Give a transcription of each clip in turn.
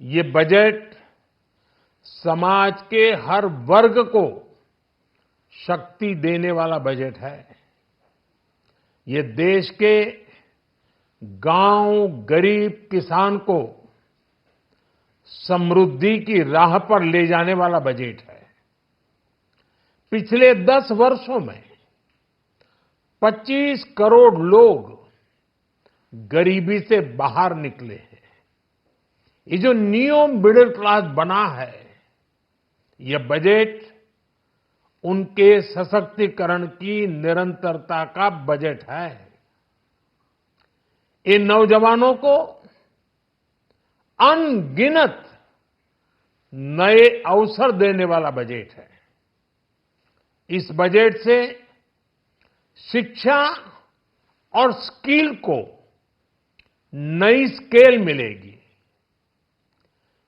ये बजट समाज के हर वर्ग को शक्ति देने वाला बजट है। ये देश के गांव, गरीब किसान को समृद्धि की राह पर ले जाने वाला बजट है। पिछले 10 वर्षों में 25 करोड़ लोग गरीबी से बाहर निकले हैं। ये जो न्यू मिडिल क्लास बना है, यह बजट उनके सशक्तिकरण की निरंतरता का बजट है। इन नौजवानों को अनगिनत नए अवसर देने वाला बजट है। इस बजट से शिक्षा और स्किल को नई स्केल मिलेगी।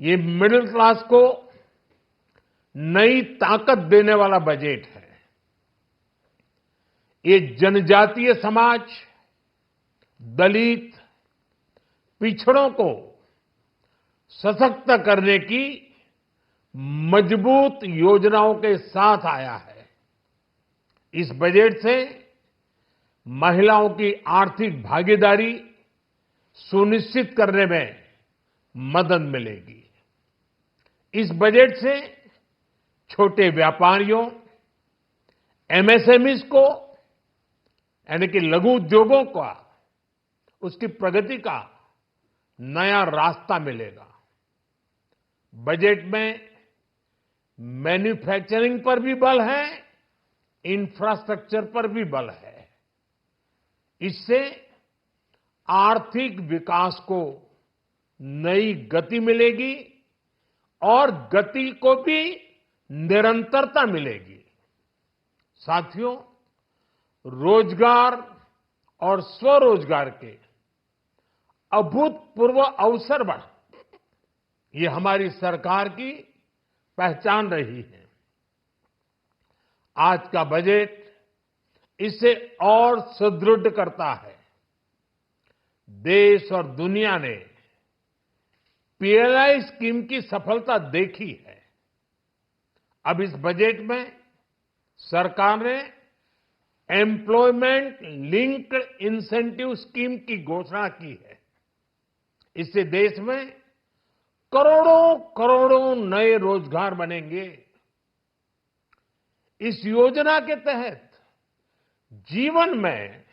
ये मिडिल क्लास को नई ताकत देने वाला बजट है। ये जनजातीय समाज, दलित, पिछड़ों को सशक्त करने की मजबूत योजनाओं के साथ आया है। इस बजट से महिलाओं की आर्थिक भागीदारी सुनिश्चित करने में मदद मिलेगी। इस बजट से छोटे व्यापारियों, एमएसएमईज को, यानी कि लघु उद्योगों का, उसकी प्रगति का नया रास्ता मिलेगा। बजट में मैन्युफैक्चरिंग पर भी बल है, इंफ्रास्ट्रक्चर पर भी बल है। इससे आर्थिक विकास को नई गति मिलेगी और गति को भी निरंतरता मिलेगी। साथियों, रोजगार और स्वरोजगार के अभूतपूर्व अवसर बढ़, ये हमारी सरकार की पहचान रही है। आज का बजट इसे और सुदृढ़ करता है। देश और दुनिया ने पीएलआई स्कीम की सफलता देखी है। अब इस बजट में सरकार ने एम्प्लॉयमेंट लिंक्ड इंसेंटिव स्कीम की घोषणा की है। इससे देश में करोड़ों करोड़ों नए रोजगार बनेंगे। इस योजना के तहत जीवन में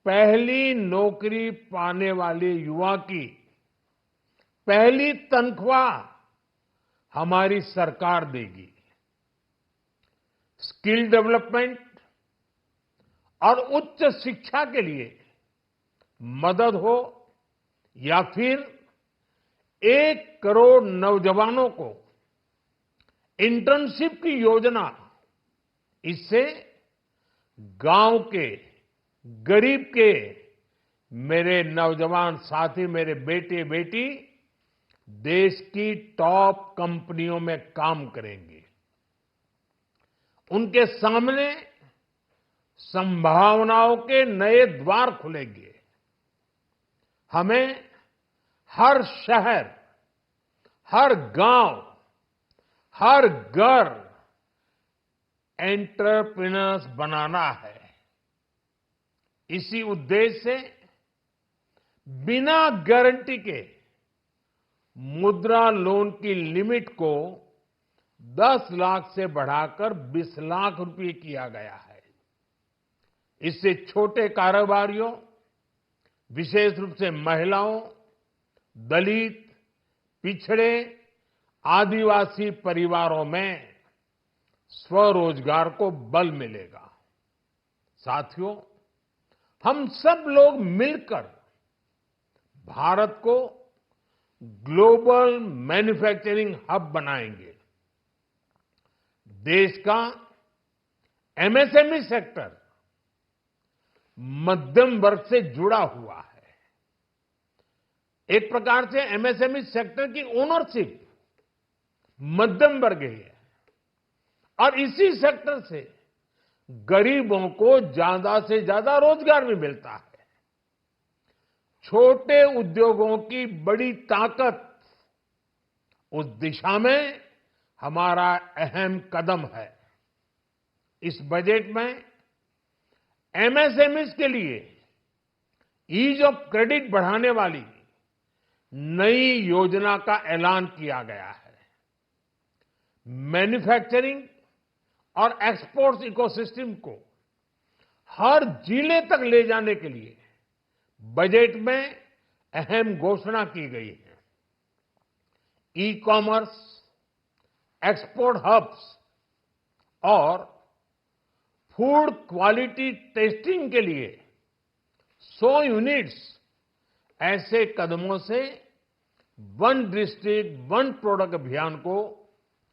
पहली नौकरी पाने वाले युवा की पहली तनख्वाह हमारी सरकार देगी। स्किल डेवलपमेंट और उच्च शिक्षा के लिए मदद हो या फिर 1 करोड़ नौजवानों को इंटर्नशिप की योजना, इससे गांव के, गरीब के मेरे नौजवान साथी, मेरे बेटे बेटी देश की टॉप कंपनियों में काम करेंगे। उनके सामने संभावनाओं के नए द्वार खुलेंगे। हमें हर शहर, हर गांव, हर घर एंटरप्रेन्योर्स बनाना है। इसी उद्देश्य से बिना गारंटी के मुद्रा लोन की लिमिट को 10 लाख से बढ़ाकर 20 लाख रुपए किया गया है। इससे छोटे कारोबारियों, विशेष रूप से महिलाओं, दलित, पिछड़े, आदिवासी परिवारों में स्वरोजगार को बल मिलेगा। साथियों, हम सब लोग मिलकर भारत को ग्लोबल मैन्युफैक्चरिंग हब बनाएंगे। देश का एमएसएमई सेक्टर मध्यम वर्ग से जुड़ा हुआ है। एक प्रकार से एमएसएमई सेक्टर की ओनरशिप मध्यम वर्ग ही है और इसी सेक्टर से गरीबों को ज्यादा से ज्यादा रोजगार भी मिलता है। छोटे उद्योगों की बड़ी ताकत उस दिशा में हमारा अहम कदम है। इस बजट में एमएसएमईज के लिए ईज ऑफ क्रेडिट बढ़ाने वाली नई योजना का ऐलान किया गया है। मैन्युफैक्चरिंग और एक्सपोर्ट्स इकोसिस्टम को हर जिले तक ले जाने के लिए बजट में अहम घोषणा की गई है। ई कॉमर्स, एक्सपोर्ट हब्स और फूड क्वालिटी टेस्टिंग के लिए 100 यूनिट्स, ऐसे कदमों से वन डिस्ट्रिक्ट वन प्रोडक्ट अभियान को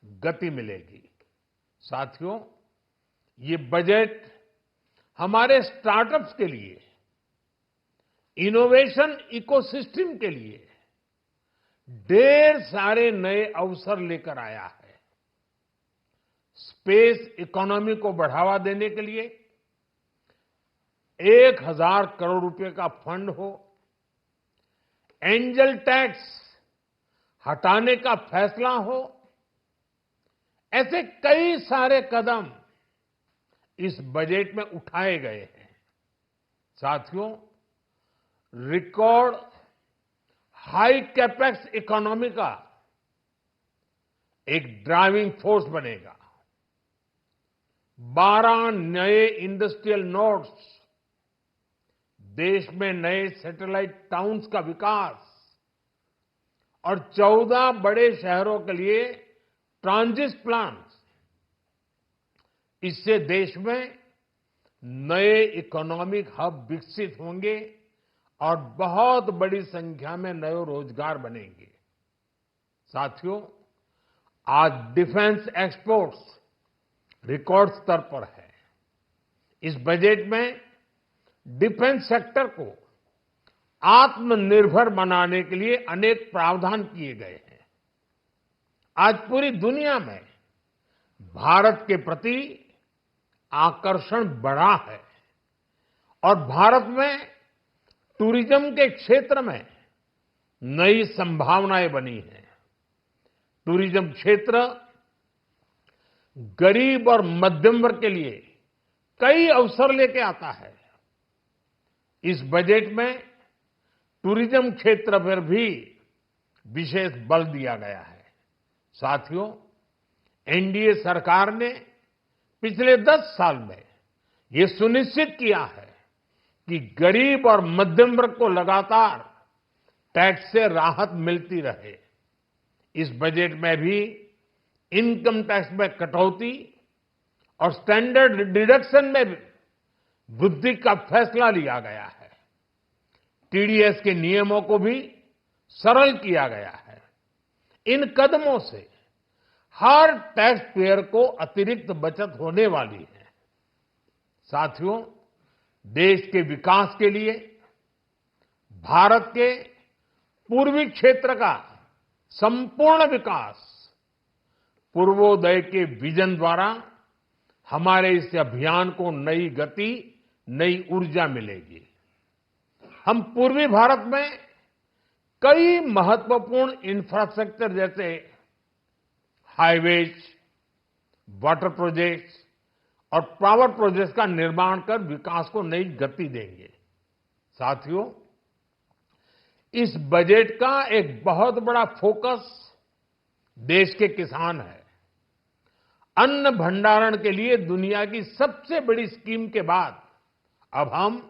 गति मिलेगी। साथियों, ये बजट हमारे स्टार्टअप्स के लिए, इनोवेशन इकोसिस्टम के लिए ढेर सारे नए अवसर लेकर आया है। स्पेस इकोनॉमी को बढ़ावा देने के लिए 1000 करोड़ रुपए का फंड हो, एंजल टैक्स हटाने का फैसला हो, ऐसे कई सारे कदम इस बजट में उठाए गए हैं। साथियों, रिकॉर्ड हाई कैपेक्स इकोनॉमी का एक ड्राइविंग फोर्स बनेगा। 12 नए इंडस्ट्रियल नोड्स, देश में नए सैटेलाइट टाउन्स का विकास और 14 बड़े शहरों के लिए ट्रांजिट प्लान्स, इससे देश में नए इकोनॉमिक हब विकसित होंगे और बहुत बड़ी संख्या में नए रोजगार बनेंगे। साथियों, आज डिफेंस एक्सपोर्ट्स रिकॉर्ड स्तर पर है। इस बजट में डिफेंस सेक्टर को आत्मनिर्भर बनाने के लिए अनेक प्रावधान किए गए हैं। आज पूरी दुनिया में भारत के प्रति आकर्षण बढ़ा है और भारत में टूरिज्म के क्षेत्र में नई संभावनाएं बनी हैं। टूरिज्म क्षेत्र गरीब और मध्यम वर्ग के लिए कई अवसर लेके आता है। इस बजट में टूरिज्म क्षेत्र पर भी विशेष बल दिया गया है। साथियों, एनडीए सरकार ने पिछले 10 साल में ये सुनिश्चित किया है कि गरीब और मध्यम वर्ग को लगातार टैक्स से राहत मिलती रहे। इस बजट में भी इनकम टैक्स में कटौती और स्टैंडर्ड डिडक्शन में वृद्धि का फैसला लिया गया है। टीडीएस के नियमों को भी सरल किया गया है। इन कदमों से हर टैक्स पेयर को अतिरिक्त बचत होने वाली है। साथियों, देश के विकास के लिए भारत के पूर्वी क्षेत्र का संपूर्ण विकास पूर्वोदय के विजन द्वारा हमारे इस अभियान को नई गति, नई ऊर्जा मिलेगी। हम पूर्वी भारत में कई महत्वपूर्ण इंफ्रास्ट्रक्चर जैसे हाईवेज, वाटर प्रोजेक्ट्स और पावर प्रोजेक्ट्स का निर्माण कर विकास को नई गति देंगे। साथियों, इस बजट का एक बहुत बड़ा फोकस देश के किसान है। अन्न भंडारण के लिए दुनिया की सबसे बड़ी स्कीम के बाद अब हम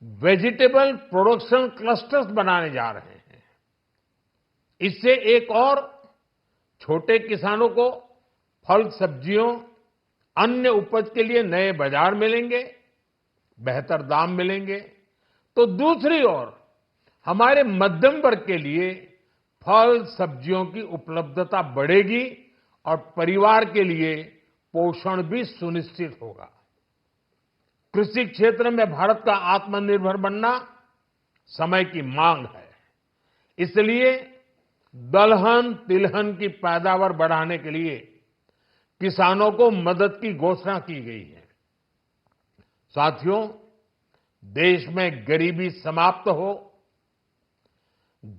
वेजिटेबल प्रोडक्शन क्लस्टर्स बनाने जा रहे हैं। इससे एक और छोटे किसानों को फल, सब्जियों, अन्य उपज के लिए नए बाजार मिलेंगे, बेहतर दाम मिलेंगे, तो दूसरी ओर हमारे मध्यम वर्ग के लिए फल, सब्जियों की उपलब्धता बढ़ेगी और परिवार के लिए पोषण भी सुनिश्चित होगा। कृषि क्षेत्र में भारत का आत्मनिर्भर बनना समय की मांग है। इसलिए दलहन, तिलहन की पैदावार बढ़ाने के लिए किसानों को मदद की घोषणा की गई है। साथियों, देश में गरीबी समाप्त हो,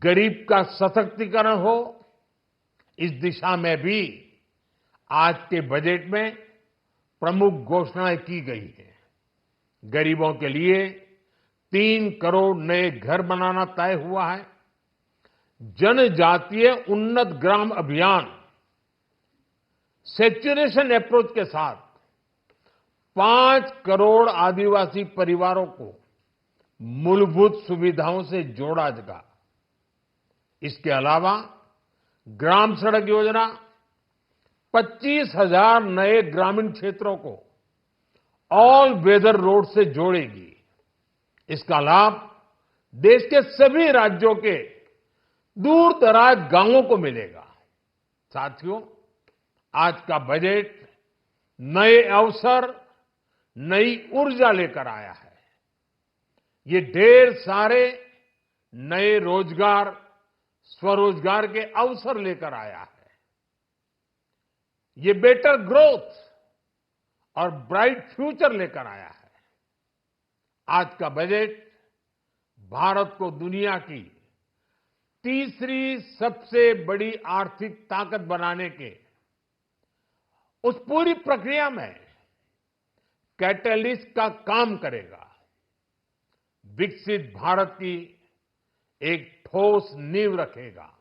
गरीब का सशक्तिकरण हो, इस दिशा में भी आज के बजट में प्रमुख घोषणाएं की गई हैं। गरीबों के लिए 3 करोड़ नए घर बनाना तय हुआ है। जनजातीय उन्नत ग्राम अभियान सैचुरेशन अप्रोच के साथ 5 करोड़ आदिवासी परिवारों को मूलभूत सुविधाओं से जोड़ा जाएगा। इसके अलावा ग्राम सड़क योजना 25,000 नए ग्रामीण क्षेत्रों को ऑल वेदर रोड से जोड़ेगी। इसका लाभ देश के सभी राज्यों के दूर दराज गांवों को मिलेगा। साथियों, आज का बजट नए अवसर, नई ऊर्जा लेकर आया है। ये ढेर सारे नए रोजगार, स्वरोजगार के अवसर लेकर आया है। ये बेटर ग्रोथ और ब्राइट फ्यूचर लेकर आया है। आज का बजट भारत को दुनिया की तीसरी सबसे बड़ी आर्थिक ताकत बनाने के उस पूरी प्रक्रिया में कैटलिस्ट का काम करेगा। विकसित भारत की एक ठोस नींव रखेगा।